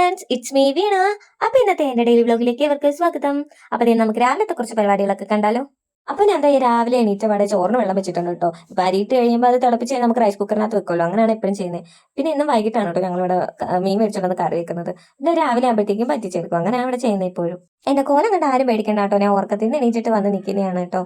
Friends, it's me വീണ. അപ്പൊ ഇന്നത്തെ എന്റെ ഡെയിലി വ്ലോഗിലേക്ക് ഇവർക്ക് സ്വാഗതം. അപ്പൊ നമുക്ക് രാവിലത്തെ കുറച്ച് പരിപാടികളൊക്കെ കണ്ടാലോ. അപ്പൊ ഞാൻ രാവിലെ എണീറ്റ പാടെ ചോറിന് വെള്ളം വെച്ചിട്ടുണ്ട് കേട്ടോ. ഇപ്പൊ അരിയിട്ട് കഴിയുമ്പോൾ അത് തിളപ്പിച്ച് നമുക്ക് റൈസ് കുക്കറിനകത്ത് വെക്കുമല്ലോ, അങ്ങനെയാണ് എപ്പോഴും ചെയ്യുന്നത്. പിന്നെ ഇന്നും വൈകിട്ടാണ് കേട്ടോ ഞങ്ങളിവിടെ മീൻ മേടിച്ചോണ്ട് കറി വെക്കുന്നത്. പിന്നെ രാവിലെ ആകുമ്പോഴത്തേക്കും പറ്റിച്ചെടുക്കും, അങ്ങനെയാണ് ഇവിടെ ചെയ്യുന്നത്. ഇപ്പോഴും എന്റെ കോലം കണ്ട് ആരും പേടിക്കണ്ട കേട്ടോ, ഞാൻ ഉറക്കത്തിൽ നിന്ന് എണീച്ചിട്ട് വന്ന് നിൽക്കുന്നതാണ് കേട്ടോ.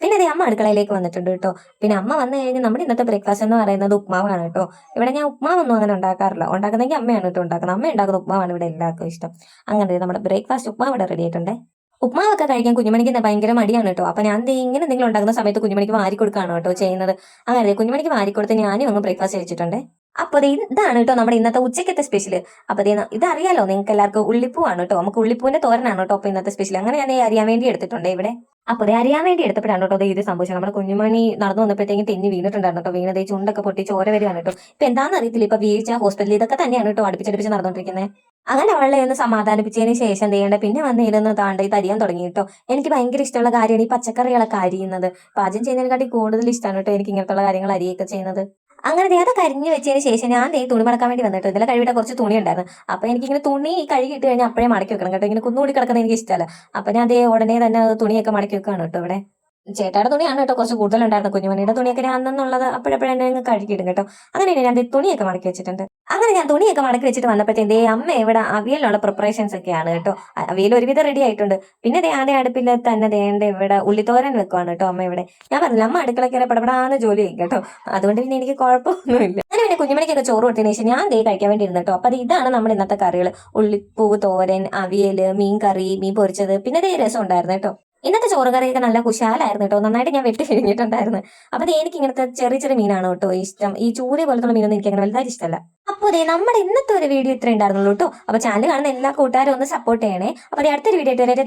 പിന്നെ അമ്മ അടുക്കളയിലേക്ക് വന്നിട്ടുണ്ട് കേട്ടോ. പിന്നെ അമ്മ വന്നു കഴിഞ്ഞാൽ നമ്മുടെ ഇന്നത്തെ ബ്രേക്ക്ഫാസ്റ്റ് എന്ന് പറയുന്നത് ഉപ്മാവാണ് കേട്ടോ. ഇവിടെ ഞാൻ ഉപ്മാവൊന്നും അങ്ങനെ ഉണ്ടാക്കാറില്ല, ഉണ്ടാക്കുന്നെങ്കിൽ അമ്മയാണ് കേട്ടോ ഉണ്ടാക്കുന്നത്. അമ്മ ഉണ്ടാക്കുന്ന ഉപ്മാവാണ് ഇവിടെ എല്ലാവർക്കും ഇഷ്ടം. അങ്ങനെ നമ്മുടെ ബ്രേക്ക്ഫാസ്റ്റ് ഉപ്മാവ് ഇവിടെ റെഡി ആയിട്ടുണ്ട്. ഉപ്മാവൊക്കെ കഴിക്കാൻ കുഞ്ഞുമണിക്ക് ഭയങ്കര മടിയാണ് കേട്ടോ. അപ്പൊ ഞാൻ ഇങ്ങനെ എന്തെങ്കിലും ഉണ്ടാക്കുന്ന സമയത്ത് കുഞ്ഞുമണിക്ക് വാരി കൊടുക്കുകയാണ് കേട്ടോ ചെയ്യുന്നത്. അങ്ങനെ കുഞ്ഞുമണിക്ക് വാരി കൊടുത്ത് ഞാനും അങ്ങ് ബ്രേക്ക്ഫാസ്റ്റ് കഴിച്ചിട്ടുണ്ട്. അപ്പൊ ഇതാണ് കേട്ടോ നമ്മുടെ ഇന്നത്തെ ഉച്ചക്കത്തെ സ്പെഷ്യൽ. അപ്പൊ ഇതറിയാലോ നിങ്ങൾക്ക് എല്ലാവർക്കും, ഉള്ളിപ്പൂവാണ് കേട്ടോ. നമുക്ക് ഉള്ളിപ്പൂവിന്റെ തോരനാണ് കേട്ടോ അപ്പൊ ഇന്നത്തെ സ്പെഷ്യൽ. അങ്ങനെ ഞാൻ അറിയാൻ വേണ്ടി എടുത്തിട്ടുണ്ട് ഇവിടെ. അപ്പൊ അറിയാൻ വേണ്ടി എടുത്തപ്പോഴാണ് കേട്ടോ ഇത് സംഭവിച്ചത്. നമ്മുടെ കുഞ്ഞുമണി നടന്നു വന്നപ്പോഴത്തേക്കും തെന്നി വീണിട്ടുണ്ടായിരുന്നു കേട്ടോ. വീണത് ചുണ്ടൊക്കെ പൊട്ടി ചോര വരികയാണ് കേട്ടോ. ഇപ്പൊ എന്താണെന്ന് അറിയത്തില്ല, ഇപ്പൊ വീഴ്ച ഹോസ്പിറ്റലിൽ ഇതൊക്കെ തന്നെയാണ് കേട്ടോ അടുപ്പിച്ചടുപ്പിച്ച് നടന്നുകൊണ്ടിരിക്കുന്നത്. അങ്ങനെ അവളെ ഒന്ന് സമാധാനിപ്പിച്ചതിന് ശേഷം ചെയ്യേണ്ട പിന്നെ വന്നിരുന്ന് താണ്ട ഈ തരിയാൻ തുടങ്ങി കേട്ടോ. എനിക്ക് ഭയങ്കര ഇഷ്ടമുള്ള കാര്യമാണ് ഈ പച്ചക്കറികളൊക്കെ അരിയുന്നത്. പാചകം ചെയ്യുന്നതിനെക്കാട്ടി കൂടുതൽ ഇഷ്ടമാണ് കേട്ടോ എനിക്ക് ഇങ്ങനത്തുള്ള കാര്യങ്ങൾ അരിയൊക്കെ ചെയ്യുന്നത്. അങ്ങനെ അതൊക്കെ കരിഞ്ഞു വെച്ചതിന് ശേഷം ഞാൻ തുണി മടക്കാൻ വേണ്ടി വന്നിട്ട് ഇതിലെ കഴുകിയിട്ട് കുറച്ച് തുണി ഉണ്ടായിരുന്നു. അപ്പൊ എനിക്കിങ്ങനെ തുണി കഴുകിയിട്ട് കഴിഞ്ഞാൽ അപ്പോഴേ മടക്കി വെക്കണം കേട്ടോ. ഇങ്ങനെ കുന്നുകൂടി കിടക്കുന്നത് എനിക്ക് ഇഷ്ടമല്ല. അപ്പൊ ഞാൻ ഉടനെ തന്നെ തുണിയൊക്കെ മടക്കി വെക്കുകയാണ് കേട്ടോ ഇവിടെ. ചേട്ടായുടെ തുണിയാണ് കേട്ടോ കുറച്ച് കൂടുതലുണ്ടായിരുന്നു. കുഞ്ഞുമണിയുടെ തുണിയൊക്കെ ഞാൻ അന്നെന്നുള്ളത് അപ്പോഴപ്പോഴെന്നെ കഴുകിയിടും കേട്ടോ. അങ്ങനെ ഞാൻ തുണിയൊക്കെ മടക്കി വെച്ചിട്ടുണ്ട്. അങ്ങനെ ഞാൻ തുണിയൊക്കെ മടക്കി വെച്ചിട്ട് വന്നപ്പോഴത്തേ അമ്മ ഇവിടെ അവിയലിനുള്ള പ്രിപ്പറേഷൻസ് ഒക്കെയാണ് കേട്ടോ. അവിയൽ ഒരുവിധം റെഡി ആയിട്ടുണ്ട്. പിന്നെ ആദ്യ അടുപ്പിൽ തന്നെ ഇവിടെ ഉള്ളിത്തോരൻ വെക്കുവാണ് കേട്ടോ അമ്മ ഇവിടെ. ഞാൻ പറഞ്ഞില്ല, അമ്മ അടുക്കളക്കര പടപടാന്ന് ജോലി ചെയ്യും കേട്ടോ. അതുകൊണ്ട് പിന്നെ എനിക്ക് കുഴപ്പമൊന്നുമില്ല. അങ്ങനെ പിന്നെ കുഞ്ഞുമണിക്കൊക്കെ ചോറ് കൊടുത്തതിന് ശേഷം ഞാൻ കഴിക്കാൻ വേണ്ടി ഇരുന്നു കേട്ടോ. അപ്പൊ ഇതാണ് നമ്മുടെ ഇന്നത്തെ കറികൾ: ഉള്ളിപ്പൂവ് തോരൻ, അവിയല്, മീൻ കറി, മീൻ പൊരിച്ചത്, പിന്നെ രസം ഉണ്ടായിരുന്നു കേട്ടോ. ഇന്നത്തെ ചോറ് കറിയൊക്കെ നല്ല കുശാലായിരുന്നു കേട്ടോ. നന്നായിട്ട് ഞാൻ വെട്ടി കഴിഞ്ഞിട്ടുണ്ടായിരുന്നു. അപ്പൊ എനിക്ക് ഇങ്ങനത്തെ ചെറിയ ചെറിയ മീനാണ് കേട്ടോ ഇഷ്ടം. ഈ ചൂര പോലത്തുള്ള മീനൊന്നും എനിക്ക് അങ്ങനെ വലുതായിട്ട് ഇഷ്ടമല്ല. അപ്പോൾ നമ്മുടെ ഇന്നത്തെ ഒരു വീഡിയോ ഇത്ര ഉണ്ടായിരുന്നുള്ളൂ കേട്ടോ. അപ്പൊ ചാനൽ കാണുന്ന എല്ലാ കൂട്ടുകാരും ഒന്ന് സപ്പോർട്ട് ചെയ്യണേ. അപ്പൊ അടുത്തൊരു വീഡിയോ ആയിട്ട്